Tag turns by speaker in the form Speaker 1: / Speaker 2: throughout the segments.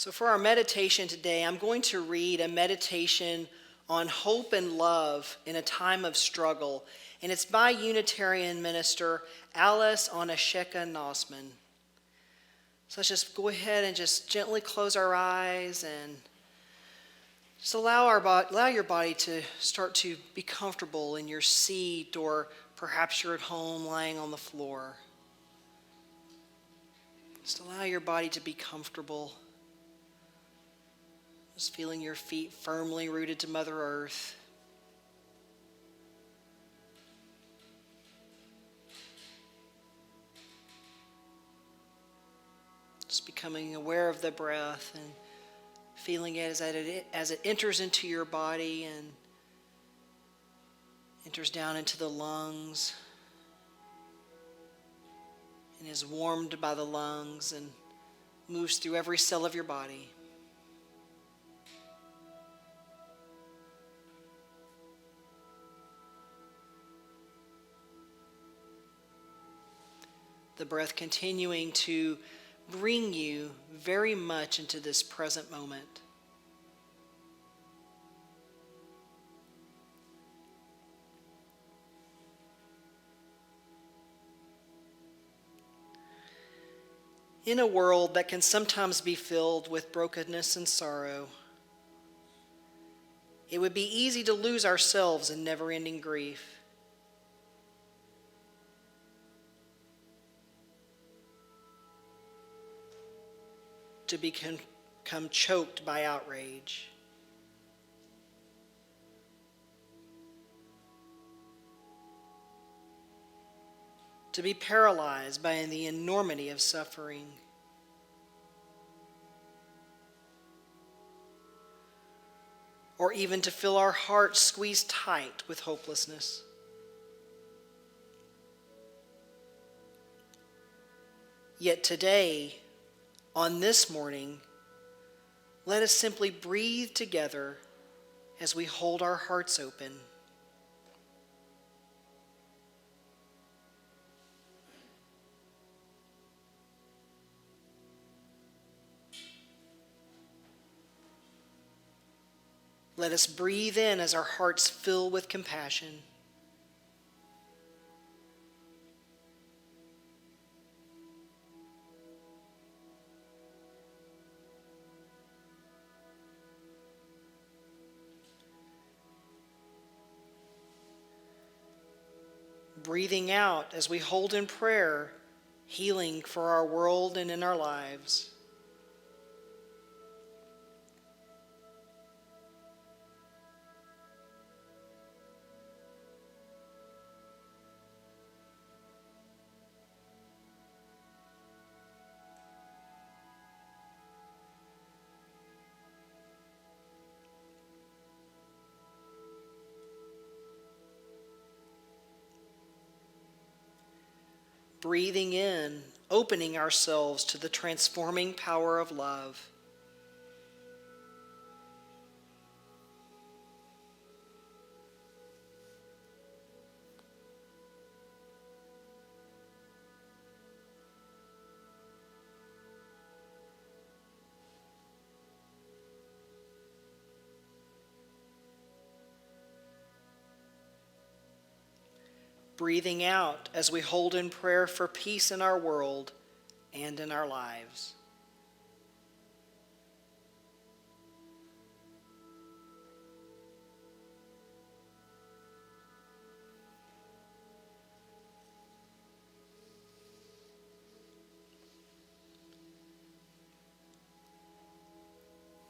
Speaker 1: So for our meditation today, I'm going to read a meditation on hope and love in a time of struggle. And it's by Unitarian minister Alice Onasheka Nosman. So let's just go ahead and just gently close our eyes and just allow your body to start to be comfortable in your seat, or perhaps you're at home lying on the floor. Just allow your body to be comfortable. Just feeling your feet firmly rooted to Mother Earth. Just becoming aware of the breath and feeling it as it enters into your body and enters down into the lungs and is warmed by the lungs and moves through every cell of your body. The breath continuing to bring you very much into this present moment. In a world that can sometimes be filled with brokenness and sorrow, it would be easy to lose ourselves in never-ending grief. To become choked by outrage. To be paralyzed by the enormity of suffering. Or even to feel our hearts squeezed tight with hopelessness. Yet today, on this morning, let us simply breathe together as we hold our hearts open. Let us breathe in as our hearts fill with compassion. Breathing out as we hold in prayer healing for our world and in our lives. Breathing in, opening ourselves to the transforming power of love. Breathing out as we hold in prayer for peace in our world and in our lives.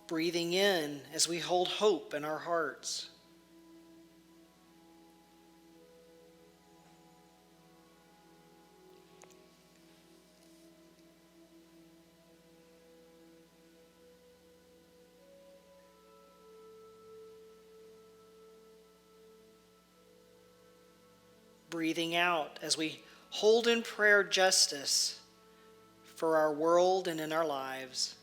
Speaker 1: Breathing in as we hold hope in our hearts. Breathing out as we hold in prayer justice for our world and in our lives.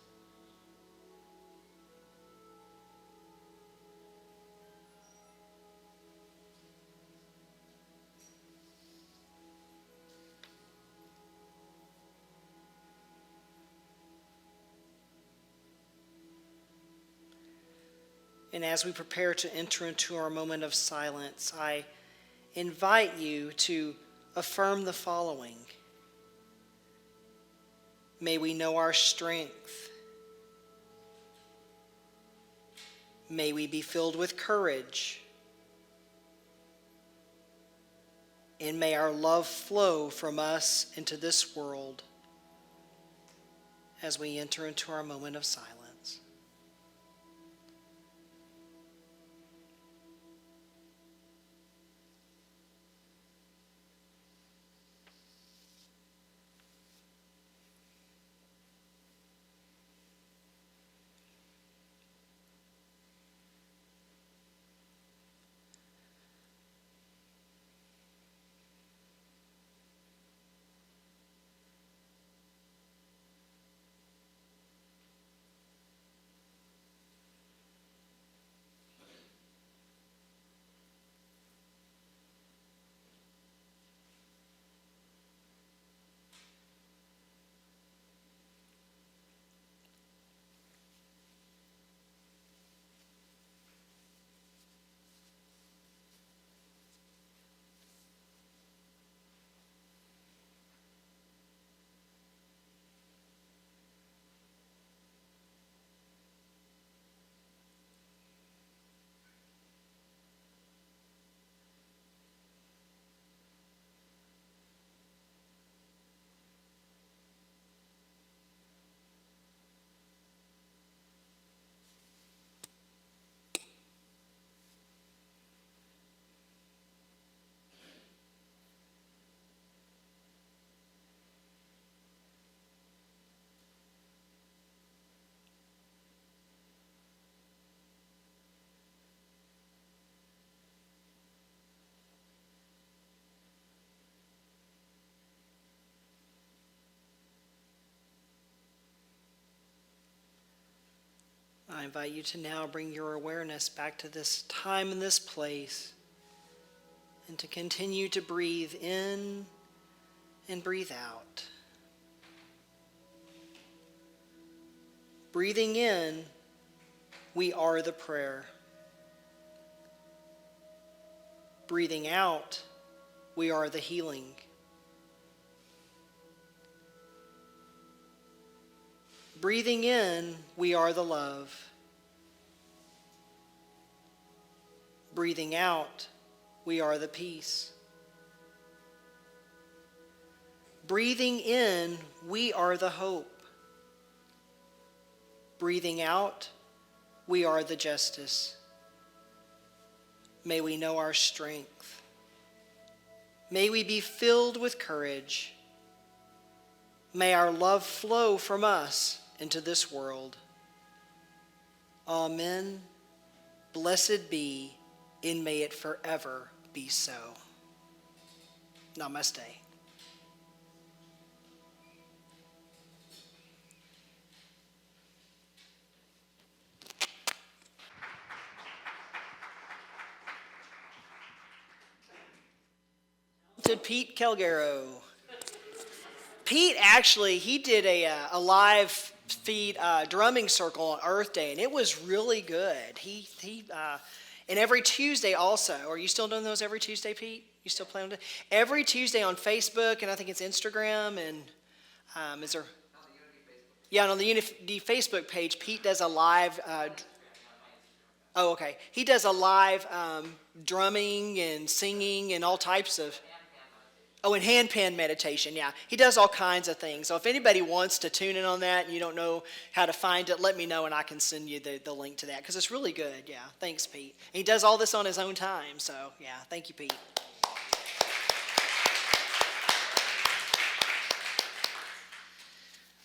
Speaker 1: And as we prepare to enter into our moment of silence, I invite you to affirm the following. May we know our strength. May we be filled with courage. And may our love flow from us into this world as we enter into our moment of silence. I invite you to now bring your awareness back to this time and this place, and to continue to breathe in and breathe out. Breathing in, we are the prayer. Breathing out, we are the healing. Breathing in, we are the love. Breathing out, we are the peace. Breathing in, we are the hope. Breathing out, we are the justice. May we know our strength. May we be filled with courage. May our love flow from us into this world. Amen. Blessed be, and may it forever be so. Namaste. To Pete Calgaro. Pete actually, he did a live feed drumming circle on Earth Day, and it was really good. And every Tuesday also. Are you still doing those every Tuesday, Pete? You still plan on it? Every Tuesday on Facebook, and I think it's Instagram, and is there? Yeah, and on the Unity Facebook page, Pete does a live. Oh, okay. He does a live drumming and singing and all types of. Oh, and handpan meditation, yeah. He does all kinds of things. So if anybody wants to tune in on that and you don't know how to find it, let me know and I can send you the link to that because it's really good, yeah. Thanks, Pete. And he does all this on his own time, so yeah, thank you, Pete.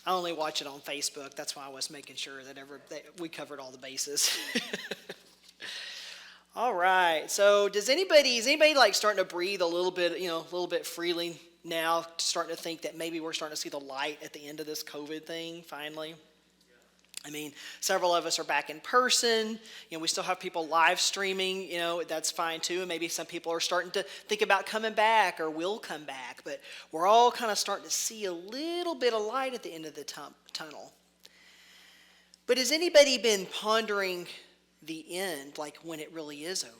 Speaker 1: I only watch it on Facebook. That's why I was making sure that we covered all the bases. All right. So is anybody like starting to breathe a little bit freely now, starting to think that maybe we're starting to see the light at the end of this COVID thing finally? I mean, several of us are back in person. We still have people live streaming, that's fine too. And maybe some people are starting to think about coming back or will come back. But we're all kind of starting to see a little bit of light at the end of the tunnel. But has anybody been pondering the end, like when it really is over.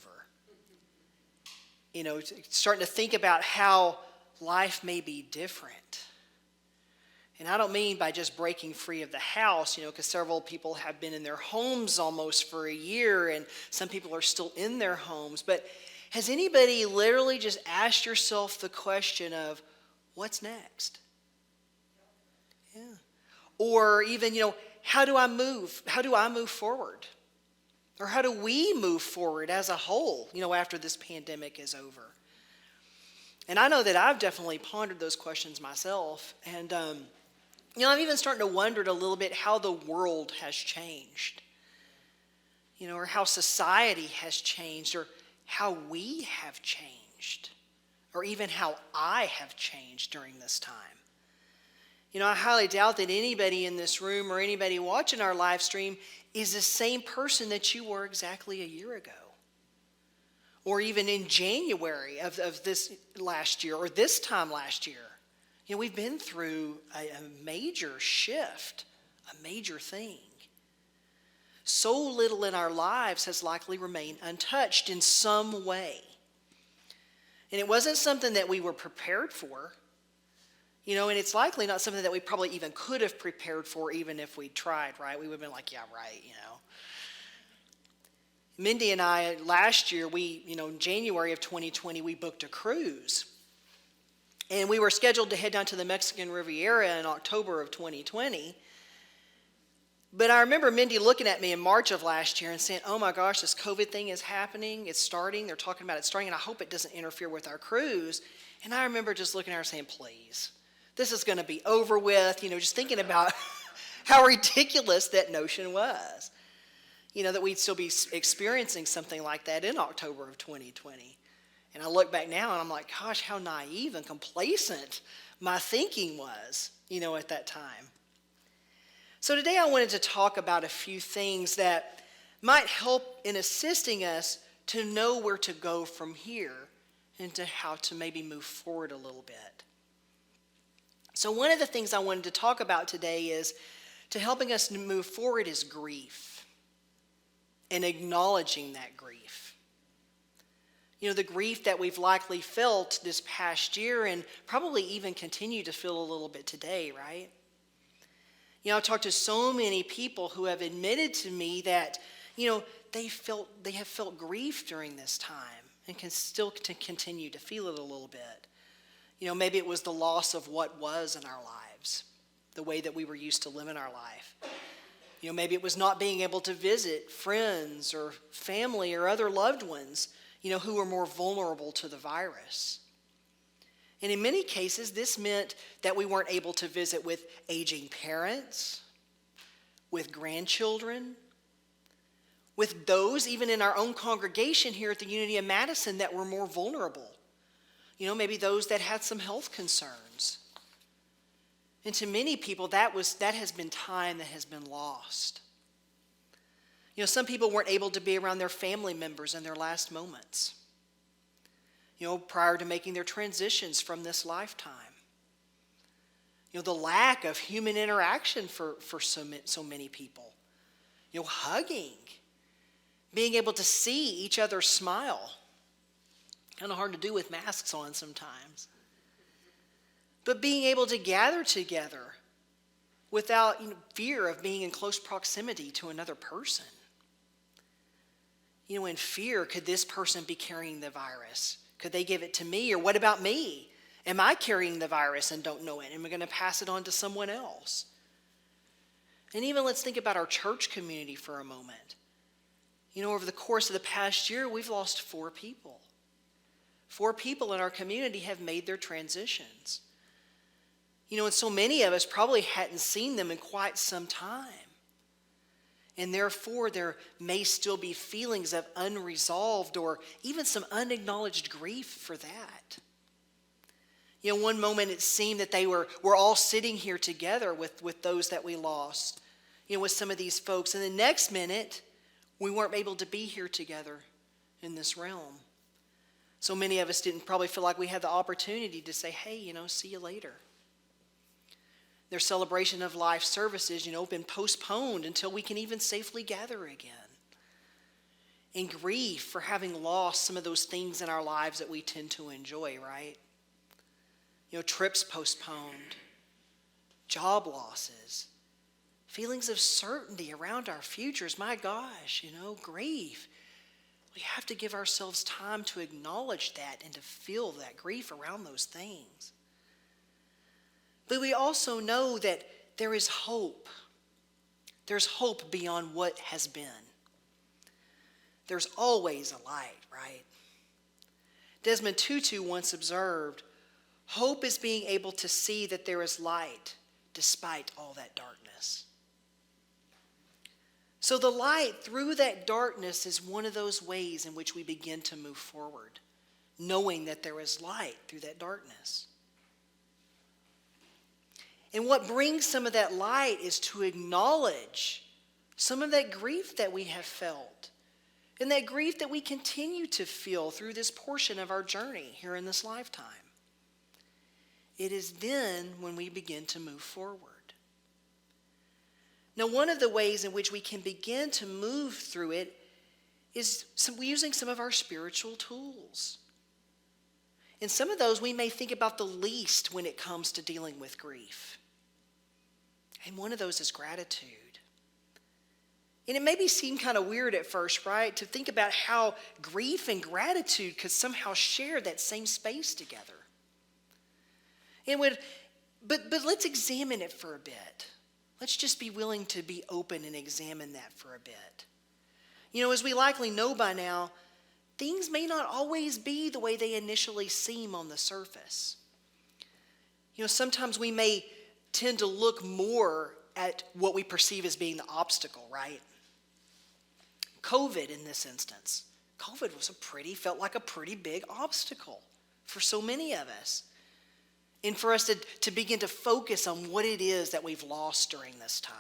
Speaker 1: Starting to think about how life may be different. And I don't mean by just breaking free of the house, because several people have been in their homes almost for a year, and some people are still in their homes. But has anybody literally just asked yourself the question of, what's next? Yeah. Or even, how do I move? How do I move forward? Or how do we move forward as a whole, after this pandemic is over? And I know that I've definitely pondered those questions myself. And, I'm even starting to wonder a little bit how the world has changed, or how society has changed, or how we have changed, or even how I have changed during this time. I highly doubt that anybody in this room or anybody watching our live stream is the same person that you were exactly a year ago, or even in January of this last year, or this time last year. We've been through a major shift, a major thing. So little in our lives has likely remained untouched in some way. And it wasn't something that we were prepared for, and it's likely not something that we probably even could have prepared for even if we tried, right? We would have been like, yeah, right, Mindy and I, last year, in January of 2020, we booked a cruise. And we were scheduled to head down to the Mexican Riviera in October of 2020. But I remember Mindy looking at me in March of last year and saying, oh my gosh, this COVID thing is happening. It's starting. They're talking about it starting, and I hope it doesn't interfere with our cruise. And I remember just looking at her saying, please, this is going to be over with. Just thinking about how ridiculous that notion was. That we'd still be experiencing something like that in October of 2020. And I look back now and I'm like, gosh, how naive and complacent my thinking was, at that time. So today I wanted to talk about a few things that might help in assisting us to know where to go from here and to how to maybe move forward a little bit. So one of the things I wanted to talk about today is to helping us to move forward is grief and acknowledging that grief. The grief that we've likely felt this past year and probably even continue to feel a little bit today, right? I've talked to so many people who have admitted to me that, they have felt grief during this time and can still continue to feel it a little bit. Maybe it was the loss of what was in our lives, the way that we were used to living our life. Maybe it was not being able to visit friends or family or other loved ones, who were more vulnerable to the virus. And in many cases, this meant that we weren't able to visit with aging parents, with grandchildren, with those even in our own congregation here at the Unity of Madison that were more vulnerable. Maybe those that had some health concerns. And to many people, that has been time that has been lost. Some people weren't able to be around their family members in their last moments, prior to making their transitions from this lifetime. The lack of human interaction for so many people. Hugging, being able to see each other smile. Kind of hard to do with masks on sometimes. But being able to gather together without fear of being in close proximity to another person. In fear, could this person be carrying the virus? Could they give it to me? Or what about me? Am I carrying the virus and don't know it? Am I going to pass it on to someone else? And even let's think about our church community for a moment. Over the course of the past year, we've lost 4 people. 4 people in our community have made their transitions. And so many of us probably hadn't seen them in quite some time. And therefore, there may still be feelings of unresolved or even some unacknowledged grief for that. One moment it seemed that we're all sitting here together with those that we lost, with some of these folks. And the next minute, we weren't able to be here together in this realm. So many of us didn't probably feel like we had the opportunity to say, hey, see you later. Their celebration of life services, been postponed until we can even safely gather again. and grief for having lost some of those things in our lives that we tend to enjoy, right? Trips postponed, job losses, feelings of certainty around our futures. My gosh, grief. We have to give ourselves time to acknowledge that and to feel that grief around those things. But we also know that there is hope. There's hope beyond what has been. There's always a light, right? Desmond Tutu once observed, hope is being able to see that there is light despite all that darkness. So the light through that darkness is one of those ways in which we begin to move forward, knowing that there is light through that darkness. And what brings some of that light is to acknowledge some of that grief that we have felt and that grief that we continue to feel through this portion of our journey here in this lifetime. It is then when we begin to move forward. Now, one of the ways in which we can begin to move through it is using some of our spiritual tools. And some of those we may think about the least when it comes to dealing with grief. And one of those is gratitude. And it maybe seem kind of weird at first, right? To think about how grief and gratitude could somehow share that same space together. But let's examine it for a bit. Let's just be willing to be open and examine that for a bit. As we likely know by now, things may not always be the way they initially seem on the surface. Sometimes we may tend to look more at what we perceive as being the obstacle, right? COVID in this instance. COVID felt like a pretty big obstacle for so many of us. And for us to begin to focus on what it is that we've lost during this time.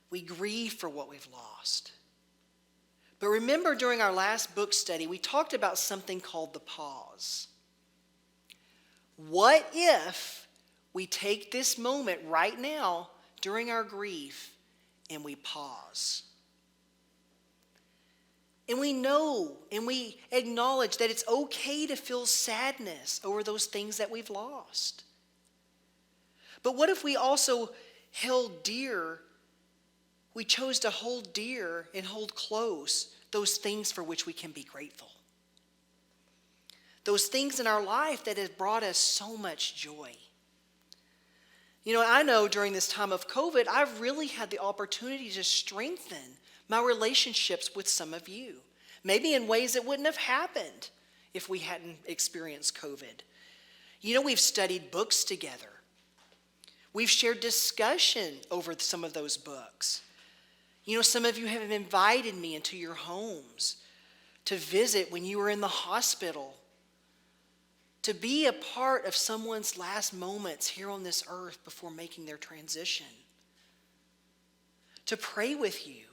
Speaker 1: We grieve for what we've lost. But remember, during our last book study, we talked about something called the pause. What if we take this moment right now during our grief and we pause? And we know and we acknowledge that it's okay to feel sadness over those things that we've lost. But what if we also we chose to hold dear and hold close those things for which we can be grateful? Those things in our life that have brought us so much joy. I know during this time of COVID, I've really had the opportunity to strengthen my relationships with some of you. Maybe in ways that wouldn't have happened if we hadn't experienced COVID. We've studied books together. We've shared discussion over some of those books. Some of you have invited me into your homes to visit when you were in the hospital, to be a part of someone's last moments here on this earth before making their transition, to pray with you.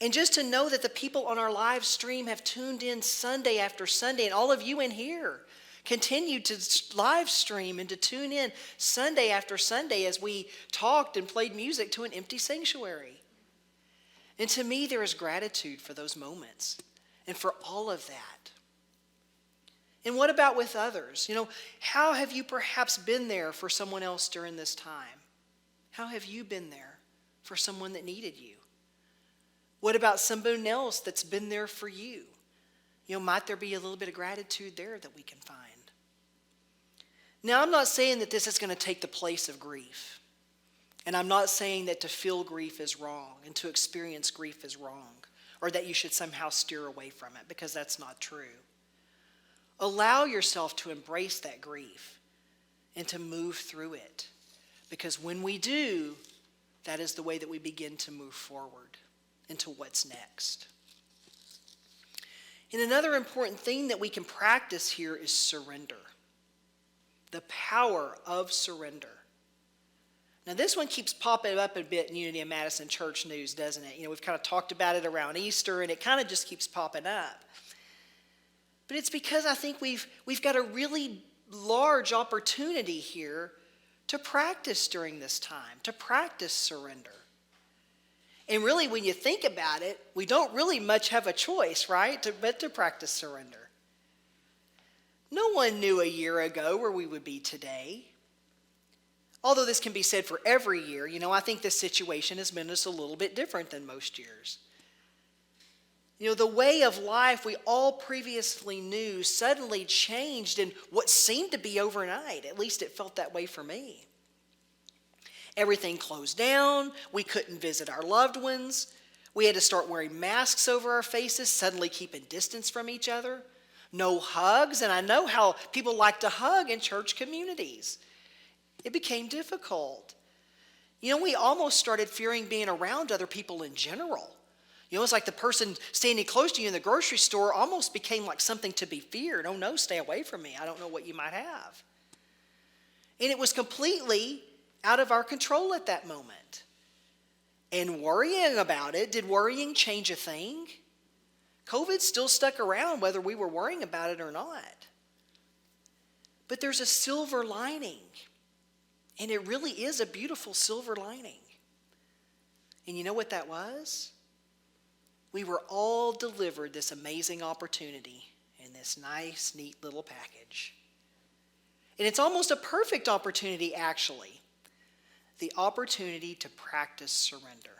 Speaker 1: And just to know that the people on our live stream have tuned in Sunday after Sunday, and all of you in here continue to live stream and to tune in Sunday after Sunday as we talked and played music to an empty sanctuary. And to me, there is gratitude for those moments and for all of that. And what about with others? How have you perhaps been there for someone else during this time? How have you been there for someone that needed you? What about someone else that's been there for you? Might there be a little bit of gratitude there that we can find? Now, I'm not saying that this is going to take the place of grief. And I'm not saying that to feel grief is wrong and to experience grief is wrong, or that you should somehow steer away from it, because that's not true. Allow yourself to embrace that grief and to move through it, because when we do, that is the way that we begin to move forward into what's next. And another important thing that we can practice here is surrender. The power of surrender. Now, this one keeps popping up a bit in Unity of Madison Church News, doesn't it? We've kind of talked about it around Easter, and it kind of just keeps popping up. But it's because I think we've got a really large opportunity here to practice during this time, to practice surrender. And really, when you think about it, we don't really much have a choice, right, but to practice surrender. No one knew a year ago where we would be today. Although this can be said for every year, I think this situation has been just a little bit different than most years. The way of life we all previously knew suddenly changed in what seemed to be overnight. At least it felt that way for me. Everything closed down. We couldn't visit our loved ones. We had to start wearing masks over our faces, suddenly keeping distance from each other. No hugs, and I know how people like to hug in church communities. It became difficult. We almost started fearing being around other people in general. It's like the person standing close to you in the grocery store almost became like something to be feared. Oh no, stay away from me. I don't know what you might have. And it was completely out of our control at that moment. And worrying about it, did worrying change a thing? COVID still stuck around whether we were worrying about it or not. But there's a silver lining. And it really is a beautiful silver lining. And you know what that was? We were all delivered this amazing opportunity in this nice, neat little package. And it's almost a perfect opportunity, actually. The opportunity to practice surrender.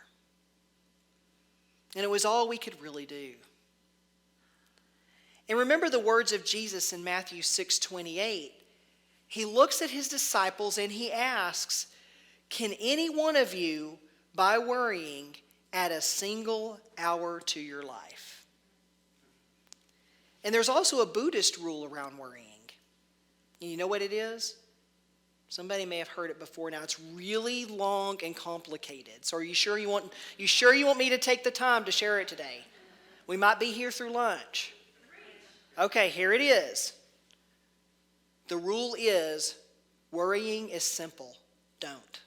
Speaker 1: And it was all we could really do. And remember the words of Jesus in Matthew 6:28. He looks at his disciples and he asks, "Can any one of you, by worrying, add a single hour to your life?" And there's also a Buddhist rule around worrying. And you know what it is? Somebody may have heard it before now. It's really long and complicated. So are you sure you want me to take the time to share it today? We might be here through lunch. Okay, here it is. The rule is, worrying is simple. Don't.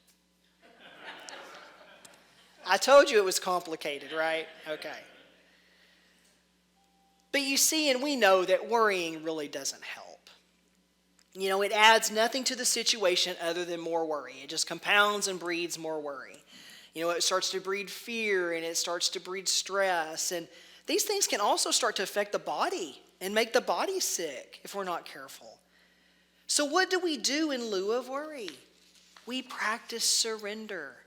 Speaker 1: I told you it was complicated, right? Okay. But you see, and we know that worrying really doesn't help. It adds nothing to the situation other than more worry. It just compounds and breeds more worry. It starts to breed fear and it starts to breed stress. And these things can also start to affect the body and make the body sick if we're not careful. So what do we do in lieu of worry? We practice surrender.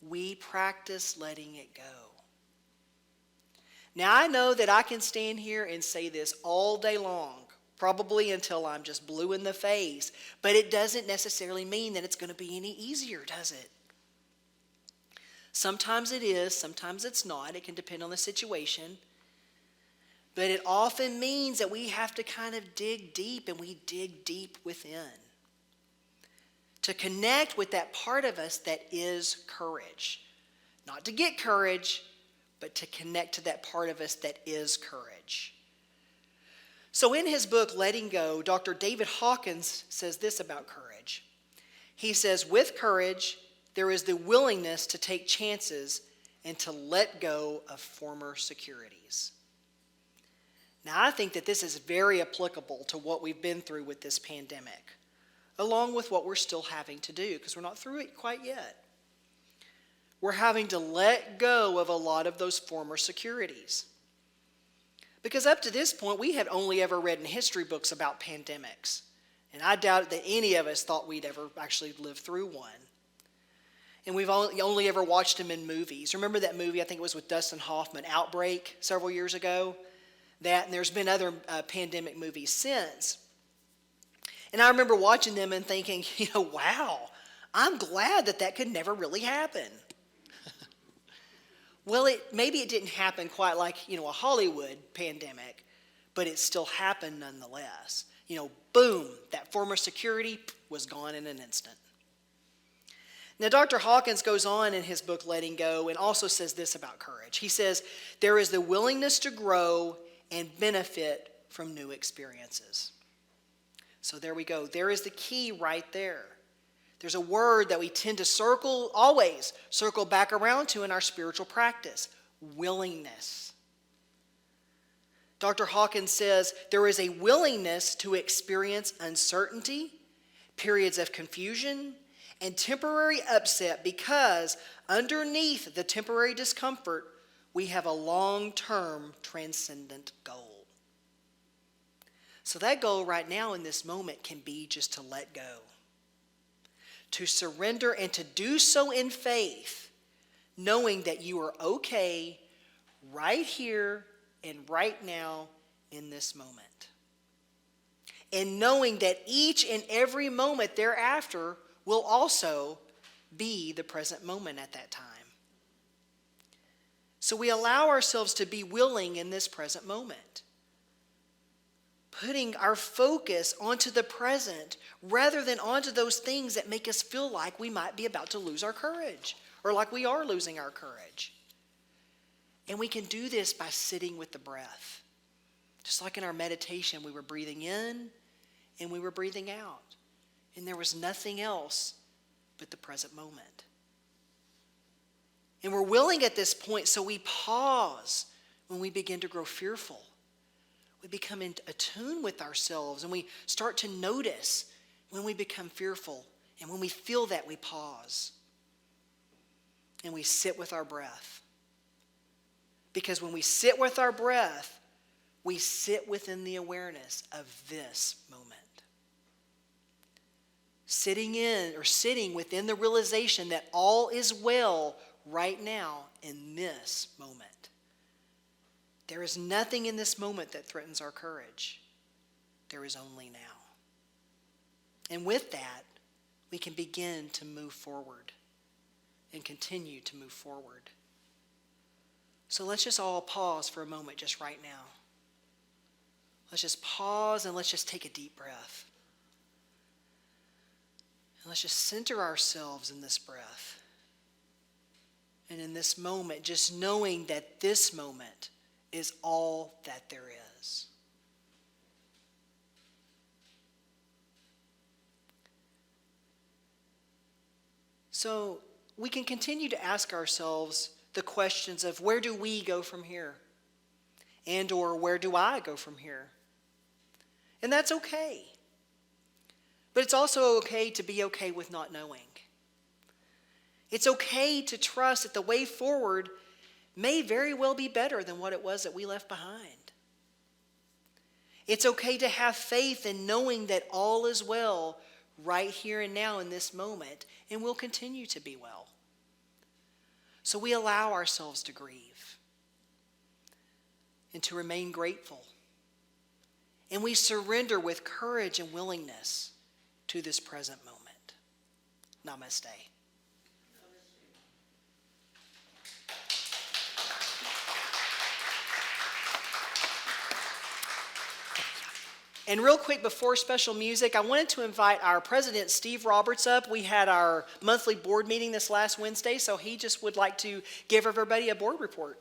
Speaker 1: We practice letting it go. Now, I know that I can stand here and say this all day long, probably until I'm just blue in the face, but it doesn't necessarily mean that it's going to be any easier, does it? Sometimes it is, sometimes it's not. It can depend on the situation. But it often means that we have to kind of dig deep, and we dig deep within to connect with that part of us that is courage. Not to get courage, but to connect to that part of us that is courage. So in his book, Letting Go, Dr. David Hawkins says this about courage. He says, with courage, there is the willingness to take chances and to let go of former securities. Now, I think that this is very applicable to what we've been through with this pandemic, along with what we're still having to do, because we're not through it quite yet. We're having to let go of a lot of those former securities. Because up to this point, we had only ever read in history books about pandemics. And I doubt that any of us thought we'd ever actually live through one. And we've only ever watched them in movies. Remember that movie, I think it was with Dustin Hoffman, Outbreak, several years ago? And there's been other pandemic movies since. And I remember watching them and thinking, wow, I'm glad that could never really happen. Well, maybe it didn't happen quite like, a Hollywood pandemic, but it still happened nonetheless. Boom, that former security was gone in an instant. Now, Dr. Hawkins goes on in his book, Letting Go, and also says this about courage. He says, there is the willingness to grow and benefit from new experiences. So there we go. There is the key right there. There's a word that we tend to always circle back around to in our spiritual practice: willingness. Dr. Hawkins says there is a willingness to experience uncertainty, periods of confusion, and temporary upset, because underneath the temporary discomfort, we have a long-term transcendent goal. So that goal right now in this moment can be just to let go, to surrender, and to do so in faith, knowing that you are okay right here and right now in this moment. And knowing that each and every moment thereafter will also be the present moment at that time. So we allow ourselves to be willing in this present moment, putting our focus onto the present rather than onto those things that make us feel like we might be about to lose our courage, or like we are losing our courage. And we can do this by sitting with the breath. Just like in our meditation, we were breathing in and we were breathing out. And there was nothing else but the present moment. And we're willing at this point, so we pause when we begin to grow fearful. We become in tune with ourselves, and we start to notice when we become fearful. And when we feel that, we pause. And we sit with our breath. Because when we sit with our breath, we sit within the awareness of this moment. Sitting within the realization that all is well right now in this moment. There is nothing in this moment that threatens our courage. There is only now. And with that, we can begin to move forward and continue to move forward. So let's just all pause for a moment just right now. Let's just pause and let's just take a deep breath. And let's just center ourselves in this breath. And in this moment, just knowing that this moment is all that there is. So we can continue to ask ourselves the questions of where do we go from here? And or where do I go from here? And that's okay. But it's also okay to be okay with not knowing. It's okay to trust that the way forward may very well be better than what it was that we left behind. It's okay to have faith in knowing that all is well right here and now in this moment, and will continue to be well. So we allow ourselves to grieve and to remain grateful. And we surrender with courage and willingness to this present moment. Namaste. And real quick, before special music, I wanted to invite our president, Steve Roberts, up. We had our monthly board meeting this last Wednesday, so he just would like to give everybody a board report.